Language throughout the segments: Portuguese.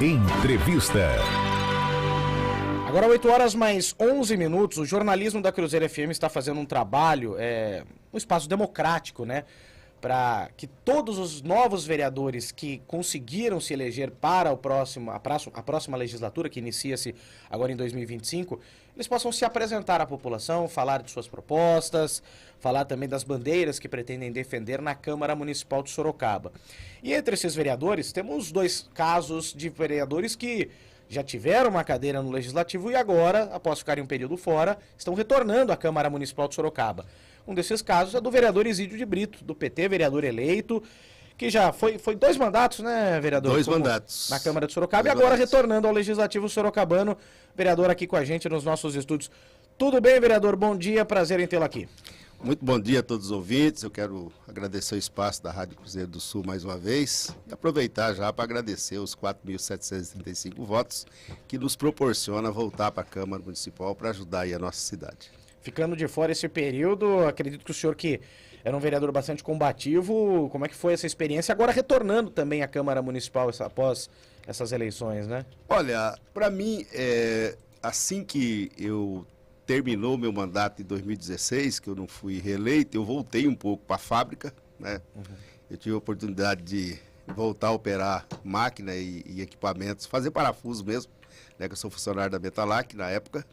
Entrevista. Agora 8 horas mais 11 minutos, o jornalismo da Cruzeiro FM está fazendo um trabalho, um espaço democrático, né? Para que todos os novos vereadores que conseguiram se eleger para a próxima legislatura, que inicia-se agora em 2025, eles possam se apresentar à população, falar de suas propostas, falar também das bandeiras que pretendem defender na Câmara Municipal de Sorocaba. E entre esses vereadores, temos dois casos de vereadores que já tiveram uma cadeira no Legislativo e agora, após ficarem um período fora, estão retornando à Câmara Municipal de Sorocaba. Um desses casos é do vereador Isídio de Brito, do PT, vereador eleito, que já foi 2 mandatos, né, vereador? 2 mandatos. Na Câmara de Sorocaba e agora retornando ao Legislativo sorocabano, vereador aqui com a gente nos nossos estúdios. Tudo bem, vereador? Bom dia, prazer em tê-lo aqui. Muito bom dia a todos os ouvintes, eu quero agradecer o espaço da Rádio Cruzeiro do Sul mais uma vez e aproveitar já para agradecer os 4.735 votos que nos proporciona voltar para a Câmara Municipal para ajudar aí a nossa cidade. Ficando de fora esse período, acredito que o senhor que era um vereador bastante combativo, como é que foi essa experiência? Agora retornando também à Câmara Municipal após essas eleições, né? Olha, para mim, assim que eu terminou meu mandato em 2016, que eu não fui reeleito, eu voltei um pouco para a fábrica, né? Eu tive a oportunidade de voltar a operar máquina e equipamentos, fazer parafuso mesmo, né? Que eu sou funcionário da Metalac na época.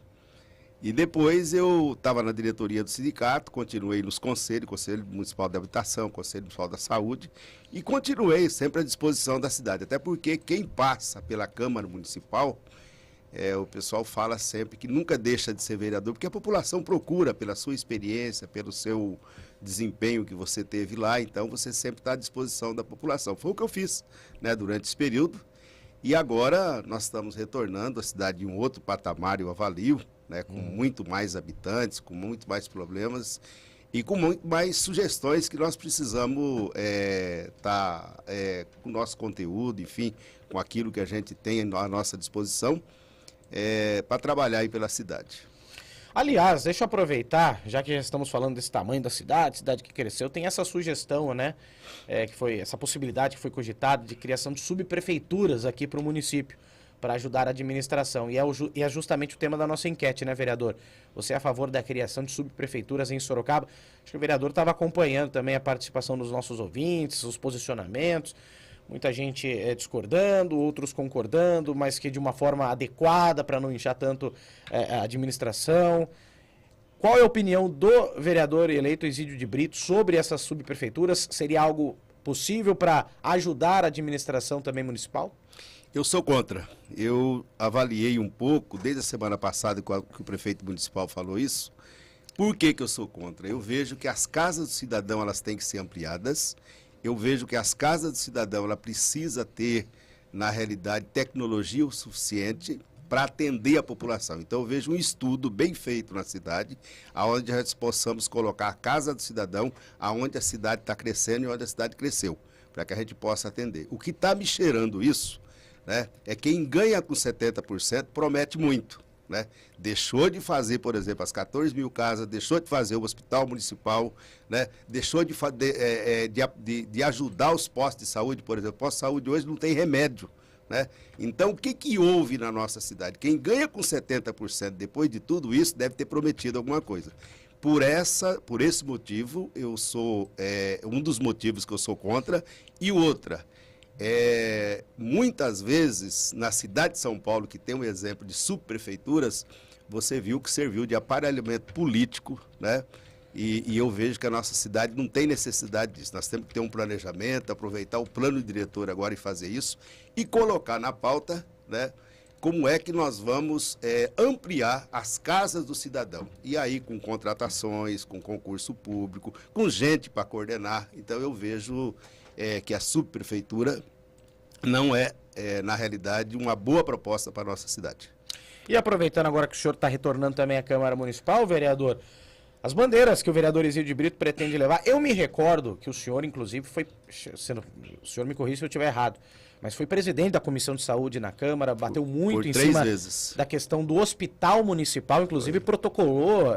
E depois eu estava na diretoria do sindicato, continuei nos conselhos, Conselho Municipal de Habitação, Conselho Municipal da Saúde, e continuei sempre à disposição da cidade, até porque quem passa pela Câmara Municipal, o pessoal fala sempre que nunca deixa de ser vereador, porque a população procura pela sua experiência, pelo seu desempenho que você teve lá, então você sempre está à disposição da população. Foi o que eu fiz, né, durante esse período, e agora nós estamos retornando à cidade em um outro patamar, eu avalio, né, com muito mais habitantes, com muito mais problemas e com muito mais sugestões que nós precisamos com o nosso conteúdo, enfim, com aquilo que a gente tem à nossa disposição para trabalhar aí pela cidade. Aliás, deixa eu aproveitar, já que já estamos falando desse tamanho da cidade que cresceu, tem essa sugestão, né, que foi essa possibilidade que foi cogitada de criação de subprefeituras aqui para o município, para ajudar a administração. E é justamente o tema da nossa enquete, né, vereador? Você é a favor da criação de subprefeituras em Sorocaba? Acho que o vereador estava acompanhando também a participação dos nossos ouvintes, os posicionamentos. Muita gente discordando, outros concordando, mas que de uma forma adequada para não inchar tanto a administração. Qual é a opinião do vereador eleito Isídio de Brito sobre essas subprefeituras? Seria algo possível para ajudar a administração também municipal? Eu sou contra. Eu avaliei um pouco, desde a semana passada que o prefeito municipal falou isso. Por que eu sou contra? Eu vejo que as casas do cidadão elas têm que ser ampliadas. Eu vejo que as casas do cidadão ela precisa ter, na realidade, tecnologia o suficiente para atender a população. Então eu vejo um estudo bem feito na cidade, onde nós possamos colocar a casa do cidadão, aonde a cidade está crescendo e onde a cidade cresceu, para que a gente possa atender. O que está me cheirando isso, né, é quem ganha com 70% promete muito, né? Deixou de fazer, por exemplo, as 14 mil casas, deixou de fazer o hospital municipal, né? Deixou de ajudar os postos de saúde, por exemplo. O posto de saúde hoje não tem remédio, né? Então, o que houve na nossa cidade? Quem ganha com 70% depois de tudo isso deve ter prometido alguma coisa. Por esse motivo, eu sou um dos motivos que eu sou contra. E outra, muitas vezes, na cidade de São Paulo, que tem um exemplo de subprefeituras, você viu que serviu de aparelhamento político, né? E eu vejo que a nossa cidade não tem necessidade disso. Nós temos que ter um planejamento, aproveitar o plano diretor agora e fazer isso, e colocar na pauta, né, como é que nós vamos ampliar as casas do cidadão. E aí com contratações, com concurso público, com gente para coordenar. Então eu vejo que a subprefeitura não na realidade, uma boa proposta para a nossa cidade. E aproveitando agora que o senhor está retornando também à Câmara Municipal, vereador, as bandeiras que o vereador Isídio de Brito pretende levar, eu me recordo que o senhor, inclusive, o senhor me corrija se eu estiver errado, mas foi presidente da Comissão de Saúde na Câmara, bateu muito em cima da questão do hospital municipal, inclusive protocolou,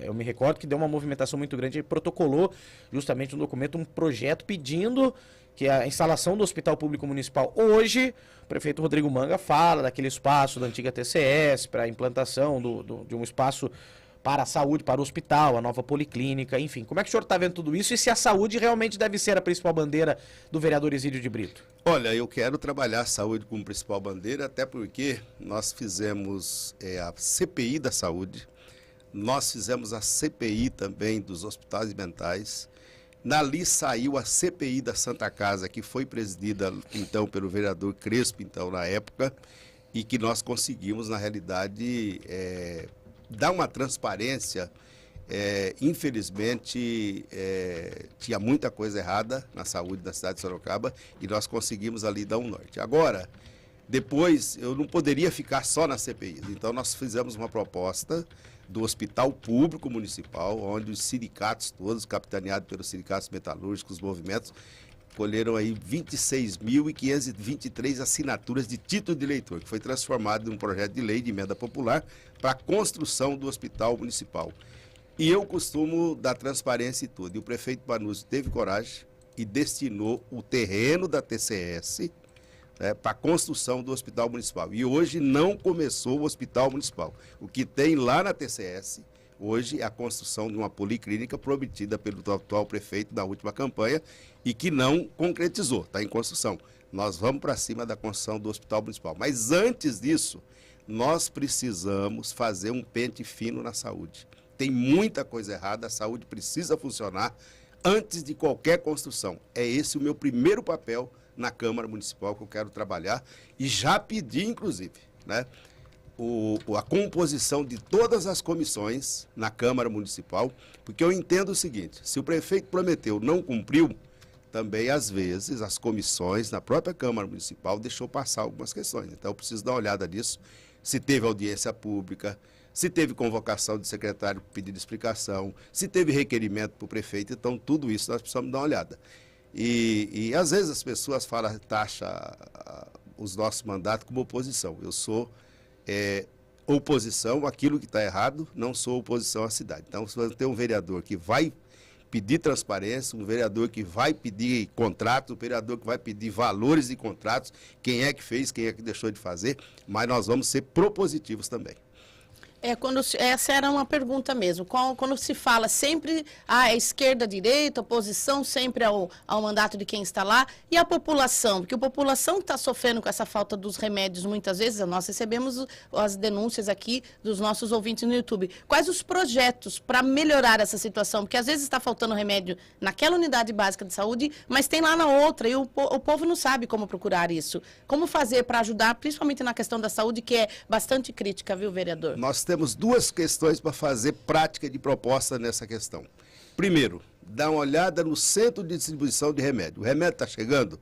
eu me recordo que deu uma movimentação muito grande, ele protocolou justamente um documento, um projeto pedindo que é a instalação do Hospital Público Municipal. Hoje, o prefeito Rodrigo Manga fala daquele espaço da antiga TCS para a implantação de um espaço para a saúde, para o hospital, a nova policlínica, enfim. Como é que o senhor está vendo tudo isso e se a saúde realmente deve ser a principal bandeira do vereador Exídio de Brito? Olha, eu quero trabalhar a saúde como principal bandeira, até porque nós fizemos a CPI da saúde, nós fizemos a CPI também dos hospitais mentais. Dali saiu a CPI da Santa Casa, que foi presidida, então, pelo vereador Crespo, então, na época, e que nós conseguimos, na realidade, dar uma transparência. Infelizmente, tinha muita coisa errada na saúde da cidade de Sorocaba e nós conseguimos ali dar um norte. Agora, depois, eu não poderia ficar só na CPI, então nós fizemos uma proposta do Hospital Público Municipal, onde os sindicatos todos, capitaneados pelos sindicatos metalúrgicos, os movimentos, colheram aí 26.523 assinaturas de título de eleitor, que foi transformado em um projeto de lei de emenda popular para a construção do Hospital Municipal. E eu costumo dar transparência e tudo. E o prefeito Panuzzi teve coragem e destinou o terreno da TCS para a construção do Hospital Municipal. E hoje não começou o Hospital Municipal. O que tem lá na TCS hoje é a construção de uma policlínica prometida pelo atual prefeito na última campanha e que não concretizou, está em construção. Nós vamos para cima da construção do Hospital Municipal. Mas antes disso, nós precisamos fazer um pente fino na saúde. Tem muita coisa errada, a saúde precisa funcionar antes de qualquer construção. É esse o meu primeiro papel na Câmara Municipal que eu quero trabalhar e já pedi, inclusive, né, a composição de todas as comissões na Câmara Municipal, porque eu entendo o seguinte, se o prefeito prometeu, não cumpriu, também, às vezes, as comissões na própria Câmara Municipal deixou passar algumas questões. Então, eu preciso dar uma olhada nisso, se teve audiência pública, se teve convocação de secretário pedindo explicação, se teve requerimento para o prefeito, então tudo isso nós precisamos dar uma olhada. E às vezes as pessoas taxam os nossos mandatos como oposição. Eu sou oposição àquilo que está errado, não sou oposição à cidade. Então, se você tem um vereador que vai pedir transparência, um vereador que vai pedir contrato, um vereador que vai pedir valores de contratos, quem é que fez, quem é que deixou de fazer, mas nós vamos ser propositivos também. Essa era uma pergunta mesmo. Quando se fala sempre esquerda, direita, oposição sempre ao mandato de quem está lá, e a população, porque a população está sofrendo com essa falta dos remédios muitas vezes, nós recebemos as denúncias aqui dos nossos ouvintes no YouTube. Quais os projetos para melhorar essa situação? Porque às vezes está faltando remédio naquela unidade básica de saúde, mas tem lá na outra, e o povo não sabe como procurar isso. Como fazer para ajudar, principalmente na questão da saúde, que é bastante crítica, viu, vereador? Nós temos duas questões para fazer prática de proposta nessa questão. Primeiro, dar uma olhada no centro de distribuição de remédio. O remédio está chegando,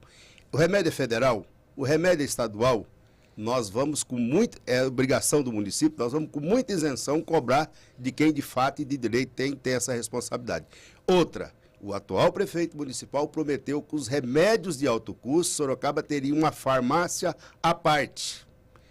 o remédio é federal, o remédio é estadual, nós vamos com muita, é obrigação do município, nós vamos com muita isenção cobrar de quem de fato e de direito tem essa responsabilidade. Outra, o atual prefeito municipal prometeu que os remédios de alto custo, Sorocaba teria uma farmácia à parte.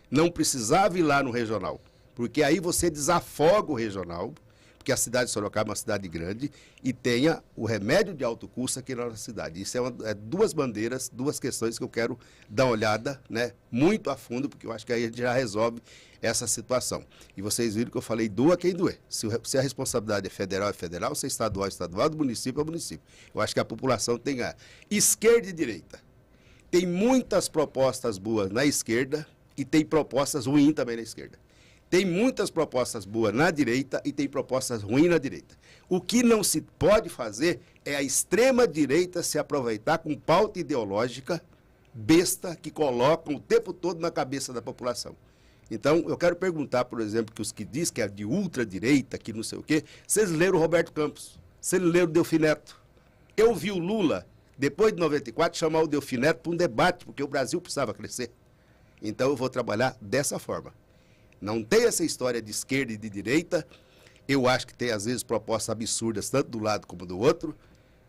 Não precisava ir lá no regional. Porque aí você desafoga o regional, porque a cidade de Sorocaba é uma cidade grande, e tenha o remédio de alto custo aqui na nossa cidade. Isso é duas bandeiras, duas questões que eu quero dar uma olhada, né, muito a fundo, porque eu acho que aí a gente já resolve essa situação. E vocês viram que eu falei doa quem doer. Se a responsabilidade é federal, se é estadual, do município é município. Eu acho que a população tem que ganhar. Esquerda e direita. Tem muitas propostas boas na esquerda e tem propostas ruins também na esquerda. Tem muitas propostas boas na direita e tem propostas ruins na direita. O que não se pode fazer é a extrema-direita se aproveitar com pauta ideológica besta que colocam o tempo todo na cabeça da população. Então, eu quero perguntar, por exemplo, que os que dizem que é de ultradireita, que não sei o quê, vocês leram o Roberto Campos, vocês leram o Delfim Neto. Eu vi o Lula, depois de 94, chamar o Delfim Neto para um debate, porque o Brasil precisava crescer. Então, eu vou trabalhar dessa forma. Não tem essa história de esquerda e de direita. Eu acho que tem, às vezes, propostas absurdas, tanto do lado como do outro,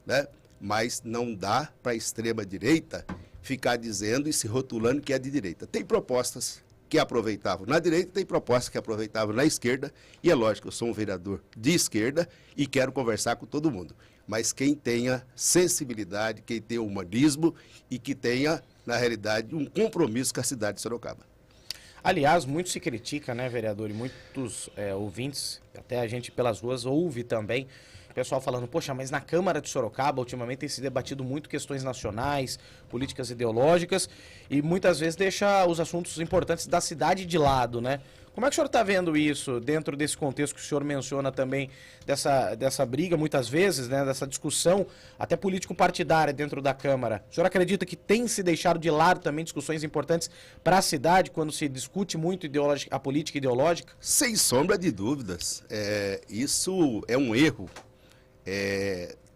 né? Mas não dá para a extrema-direita ficar dizendo e se rotulando que é de direita. Tem propostas que aproveitavam na direita, tem propostas que aproveitavam na esquerda, e é lógico, eu sou um vereador de esquerda e quero conversar com todo mundo. Mas quem tenha sensibilidade, quem tenha humanismo e que tenha, na realidade, um compromisso com a cidade de Sorocaba. Aliás, muito se critica, né, vereador, e muitos ouvintes, até a gente pelas ruas ouve também, o pessoal falando, poxa, mas na Câmara de Sorocaba, ultimamente tem se debatido muito questões nacionais, políticas ideológicas, e muitas vezes deixa os assuntos importantes da cidade de lado, né? Como é que o senhor está vendo isso dentro desse contexto que o senhor menciona também, dessa briga, muitas vezes, né, dessa discussão, até político-partidária dentro da Câmara? O senhor acredita que tem se deixado de lado também discussões importantes para a cidade, quando se discute muito a política ideológica? Sem sombra de dúvidas. Isso é um erro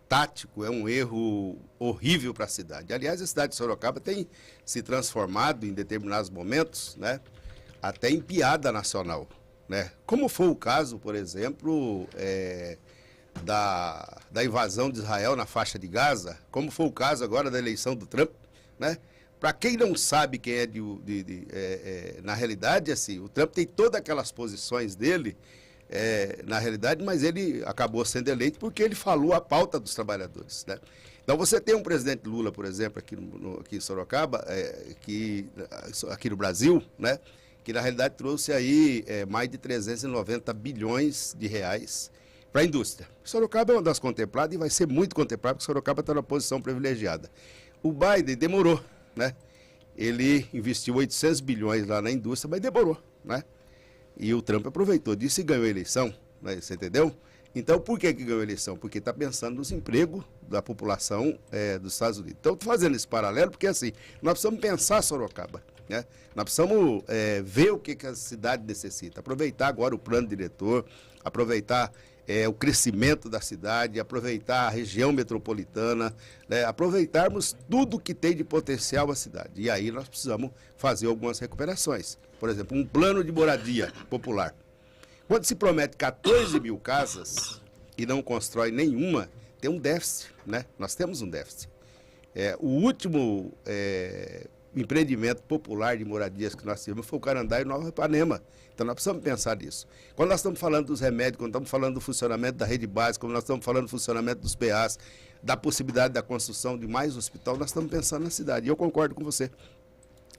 tático, é um erro horrível para a cidade. Aliás, a cidade de Sorocaba tem se transformado em determinados momentos, né, até em piada nacional, né? Como foi o caso, por exemplo, da invasão de Israel na faixa de Gaza, como foi o caso agora da eleição do Trump, né? Para quem não sabe quem na realidade, assim, o Trump tem todas aquelas posições dele, na realidade, mas ele acabou sendo eleito porque ele falou a pauta dos trabalhadores, né? Então você tem um presidente Lula, por exemplo, aqui em Sorocaba, aqui no Brasil, né, que na realidade trouxe aí mais de 390 bilhões de reais para a indústria. Sorocaba é uma das contempladas e vai ser muito contemplada, porque Sorocaba está numa posição privilegiada. O Biden demorou, né? Ele investiu 800 bilhões lá na indústria, mas demorou, né? E o Trump aproveitou disso e ganhou a eleição, né? Você entendeu? Então, por que ganhou a eleição? Porque está pensando nos empregos da população dos Estados Unidos. Então, estou fazendo esse paralelo porque, assim, nós precisamos pensar Sorocaba, né? Nós precisamos ver o que a cidade necessita. Aproveitar agora o plano diretor, aproveitar o crescimento da cidade, aproveitar a região metropolitana, né? Aproveitarmos tudo que tem de potencial a cidade. E aí nós precisamos fazer algumas recuperações. Por exemplo, um plano de moradia popular. Quando se promete 14 mil casas e não constrói nenhuma, tem um déficit, né? Nós temos um déficit. O último empreendimento popular de moradias que nós tivemos foi o Carandá e Nova Ipanema. Então nós precisamos pensar nisso. Quando nós estamos falando dos remédios, quando estamos falando do funcionamento da rede básica, quando nós estamos falando do funcionamento dos PAs, da possibilidade da construção de mais hospital, nós estamos pensando na cidade. E eu concordo com você,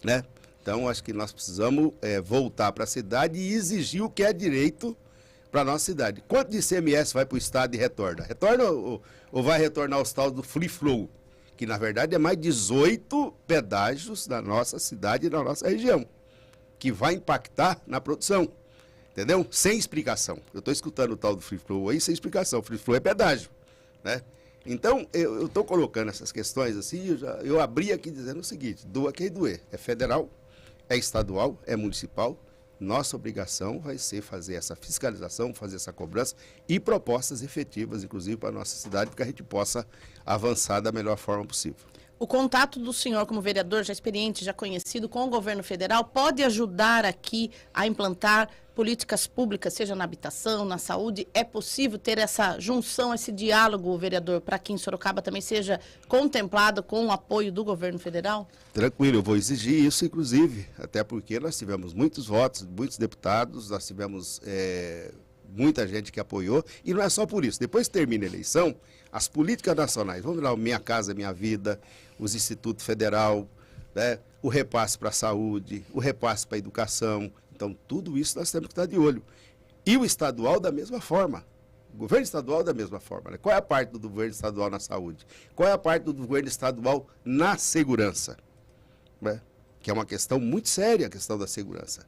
né? Então, acho que nós precisamos voltar para a cidade e exigir o que é direito para a nossa cidade. Quanto de ICMS vai para o Estado e retorna? Retorna ou vai retornar os tal do Free Flow? Que, na verdade, é mais 18 pedágios da nossa cidade e da nossa região, que vai impactar na produção, entendeu? Sem explicação. Eu estou escutando o tal do Free Flow aí sem explicação. Free Flow é pedágio, né? Então, eu estou colocando essas questões assim, eu abri aqui dizendo o seguinte, doa quem doer, é federal, é estadual, é municipal, nossa obrigação vai ser fazer essa fiscalização, fazer essa cobrança e propostas efetivas, inclusive para a nossa cidade, para que a gente possa avançar da melhor forma possível. O contato do senhor como vereador, já experiente, já conhecido com o governo federal, pode ajudar aqui a implantar políticas públicas, seja na habitação, na saúde? É possível ter essa junção, esse diálogo, vereador, para que em Sorocaba também seja contemplado com o apoio do governo federal? Tranquilo, eu vou exigir isso, inclusive, até porque nós tivemos muitos votos, muitos deputados, nós tivemos muita gente que apoiou, e não é só por isso. Depois que termina a eleição, as políticas nacionais, vamos lá, Minha Casa Minha Vida, os Institutos Federal, né, o repasse para a saúde, o repasse para a educação. Então, tudo isso nós temos que estar de olho. E o estadual da mesma forma. O governo estadual da mesma forma. Né? Qual é a parte do governo estadual na saúde? Qual é a parte do governo estadual na segurança? Né? Que é uma questão muito séria, a questão da segurança.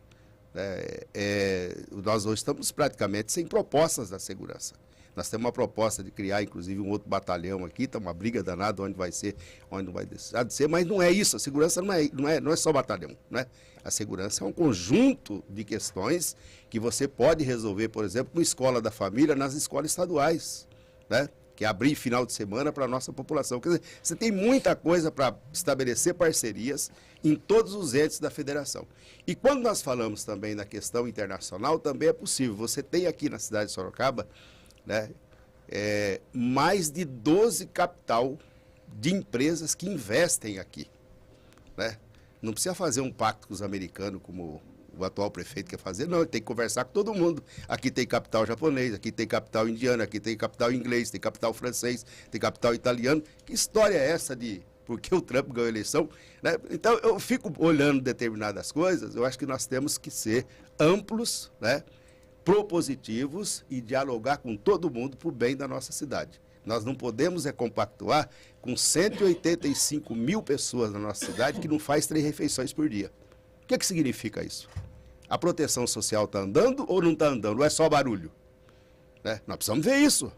Nós hoje estamos praticamente sem propostas da segurança. Nós temos uma proposta de criar, inclusive, um outro batalhão aqui, está uma briga danada onde vai ser, onde não vai ser, mas não é isso, a segurança não é só batalhão, né? A segurança é um conjunto de questões que você pode resolver, por exemplo, com a escola da família nas escolas estaduais, né? Que é abrir final de semana para a nossa população. Quer dizer, você tem muita coisa para estabelecer parcerias em todos os entes da federação. E quando nós falamos também na questão internacional, também é possível. Você tem aqui na cidade de Sorocaba, né, mais de 12 capital de empresas que investem aqui, né? Não precisa fazer um pacto com os americanos, como o atual prefeito quer fazer, não, ele tem que conversar com todo mundo. Aqui tem capital japonês, aqui tem capital indiano, aqui tem capital inglês, tem capital francês, tem capital italiano. Que história é essa de porque o Trump ganhou a eleição? Né? Então, eu fico olhando determinadas coisas, eu acho que nós temos que ser amplos, né? Propositivos e dialogar com todo mundo para o bem da nossa cidade. Nós não podemos compactuar com 185 mil pessoas na nossa cidade que não faz 3 refeições por dia. O que significa isso? A proteção social está andando ou não está andando? Ou é só barulho? Né? Nós precisamos ver isso.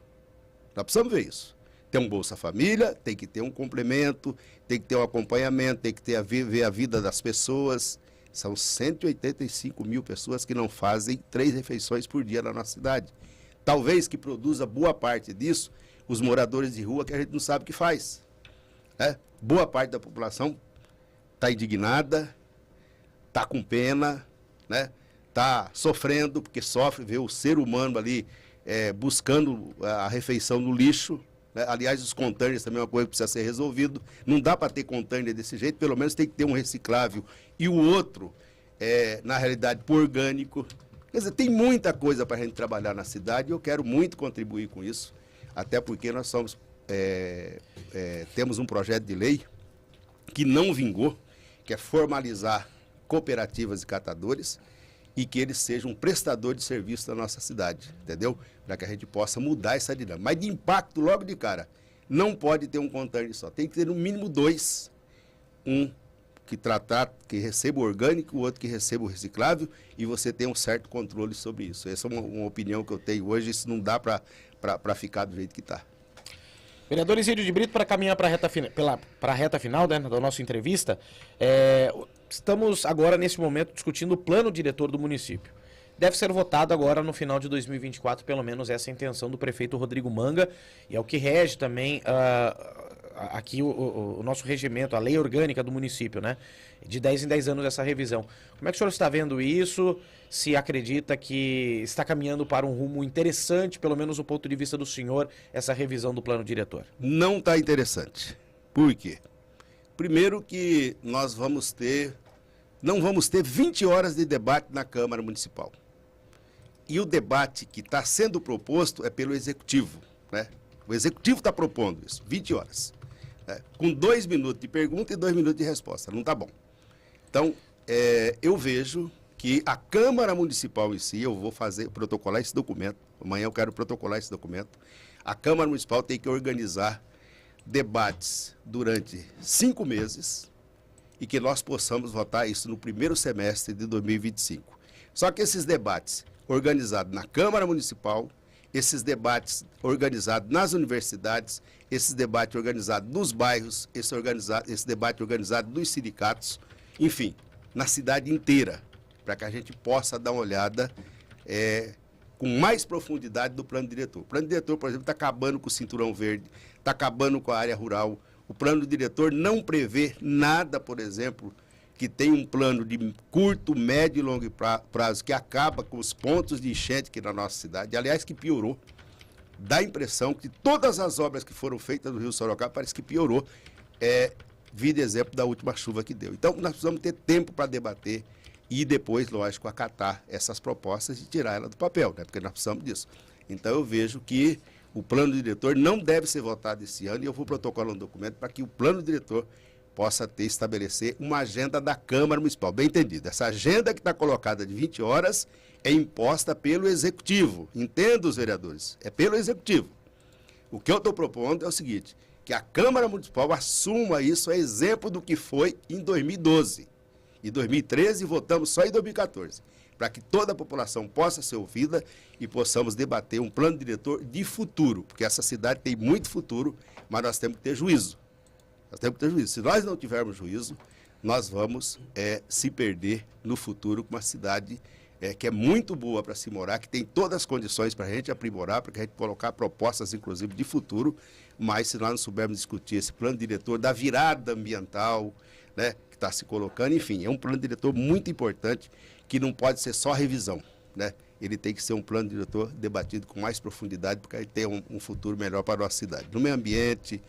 Nós precisamos ver isso. Tem um Bolsa Família, tem que ter um complemento, tem que ter um acompanhamento, tem que ter ver a vida das pessoas. São 185 mil pessoas que não fazem 3 refeições por dia na nossa cidade. Talvez que produza boa parte disso os moradores de rua que a gente não sabe o que faz. Né? Boa parte da população está indignada, está com pena, né? Está sofrendo, porque sofre ver o ser humano ali buscando a refeição no lixo. Né? Aliás, os containers também é uma coisa que precisa ser resolvido. Não dá para ter container desse jeito, pelo menos tem que ter um reciclável e o outro, na realidade, por orgânico. Quer dizer, tem muita coisa para a gente trabalhar na cidade e eu quero muito contribuir com isso, até porque nós temos um projeto de lei que não vingou, que é formalizar cooperativas e catadores e que eles sejam um prestador de serviço da nossa cidade, entendeu? Para que a gente possa mudar essa dinâmica. Mas de impacto, logo de cara, não pode ter um container só, tem que ter no mínimo 2. Um que receba o orgânico, o outro que receba o reciclável e você tem um certo controle sobre isso. Essa é uma opinião que eu tenho hoje, isso não dá para ficar do jeito que está. Vereador Isídio de Brito, para caminhar para a reta final, né, da nossa entrevista, estamos agora, nesse momento, discutindo o plano diretor do município. Deve ser votado agora no final de 2024, pelo menos essa é a intenção do prefeito Rodrigo Manga, e é o que rege também aqui o nosso regimento, a lei orgânica do município, né? De 10 em 10 anos essa revisão. Como é que o senhor está vendo isso? Se acredita que está caminhando para um rumo interessante, pelo menos do ponto de vista do senhor, essa revisão do plano diretor? Não está interessante. Por quê? Primeiro que nós não vamos ter 20 horas de debate na Câmara Municipal. E o debate que está sendo proposto é pelo Executivo, né? O Executivo está propondo isso, 20 horas. Com 2 minutos de pergunta e 2 minutos de resposta. Não está bom. Então, eu vejo que a Câmara Municipal em si, eu vou protocolar esse documento, amanhã eu quero protocolar esse documento, a Câmara Municipal tem que organizar debates durante 5 meses e que nós possamos votar isso no primeiro semestre de 2025. Só que esses debates organizados na Câmara Municipal, esses debates organizados nas universidades, esses debates organizados nos bairros, esse debate organizado nos sindicatos, enfim, na cidade inteira, para que a gente possa dar uma olhada com mais profundidade do plano diretor. O plano diretor, por exemplo, está acabando com o Cinturão Verde, está acabando com a área rural. O plano diretor não prevê nada, por exemplo, que tem um plano de curto, médio e longo prazo que acaba com os pontos de enchente aqui na nossa cidade, aliás, que piorou. Dá a impressão que todas as obras que foram feitas no Rio Sorocaba parece que piorou, vi de exemplo da última chuva que deu. Então, nós precisamos ter tempo para debater e depois, lógico, acatar essas propostas e tirar elas do papel, né? Porque nós precisamos disso. Então, eu vejo que o plano diretor não deve ser votado esse ano e eu vou protocolar um documento para que o plano diretor possa estabelecer uma agenda da Câmara Municipal. Bem entendido, essa agenda que está colocada de 20 horas é imposta pelo Executivo. Entenda, os vereadores, é pelo Executivo. O que eu estou propondo é o seguinte, que a Câmara Municipal assuma isso, a exemplo do que foi em 2012. Em 2013 votamos só em 2014, para que toda a população possa ser ouvida e possamos debater um plano diretor de futuro, porque essa cidade tem muito futuro, mas nós temos que ter juízo. Nós temos que ter juízo. Se nós não tivermos juízo, nós vamos se perder no futuro com uma cidade que é muito boa para se morar, que tem todas as condições para a gente aprimorar, para a gente colocar propostas, inclusive, de futuro, mas se nós não soubermos discutir esse plano diretor da virada ambiental, né, que está se colocando, enfim, é um plano diretor muito importante, que não pode ser só revisão, né? Ele tem que ser um plano diretor debatido com mais profundidade, porque aí tem um futuro melhor para a nossa cidade. No meio ambiente,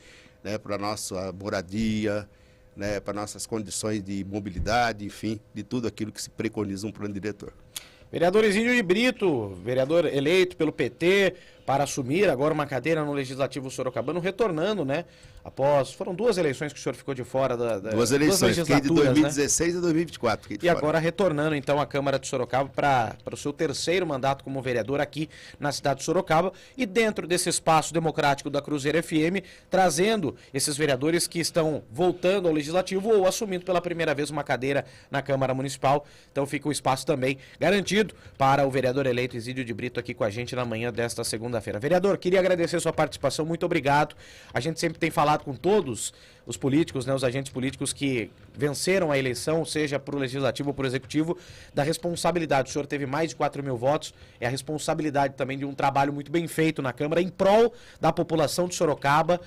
né, para a nossa moradia, né, para nossas condições de mobilidade, enfim, de tudo aquilo que se preconiza um plano diretor. Vereador Exídio de Brito, vereador eleito pelo PT para assumir agora uma cadeira no Legislativo sorocabano, retornando, né? Foram 2 eleições que o senhor ficou de fora duas eleições, fiquei de 2016 a 2024. E agora retornando então à Câmara de Sorocaba para o seu 3º mandato como vereador aqui na cidade de Sorocaba e dentro desse espaço democrático da Cruzeiro FM, trazendo esses vereadores que estão voltando ao Legislativo ou assumindo pela primeira vez uma cadeira na Câmara Municipal. Então fica o espaço também garantido para o vereador eleito Exídio de Brito aqui com a gente na manhã desta segunda-feira. Vereador, queria agradecer sua participação, muito obrigado. A gente sempre tem falado com todos os políticos, né, os agentes políticos que venceram a eleição, seja para o Legislativo ou para o Executivo, da responsabilidade. O senhor teve mais de 4 mil votos, é a responsabilidade também de um trabalho muito bem feito na Câmara em prol da população de Sorocaba.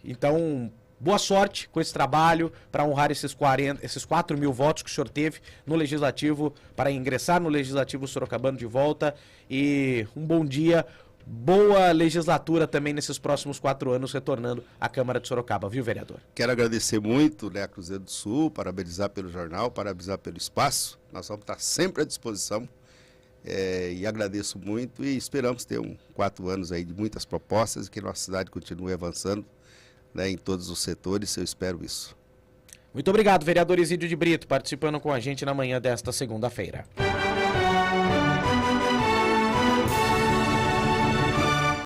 Então, boa sorte com esse trabalho para honrar esses 4 mil votos que o senhor teve no Legislativo, para ingressar no Legislativo sorocabano de volta. E um bom dia, boa legislatura também nesses próximos 4 anos, retornando à Câmara de Sorocaba, viu, vereador? Quero agradecer muito, né, a Cruzeiro do Sul, parabenizar pelo jornal, parabenizar pelo espaço. Nós vamos estar sempre à disposição. E agradeço muito e esperamos ter 4 anos aí de muitas propostas e que nossa cidade continue avançando, né, em todos os setores. Eu espero isso. Muito obrigado, vereador Exídio de Brito, participando com a gente na manhã desta segunda-feira.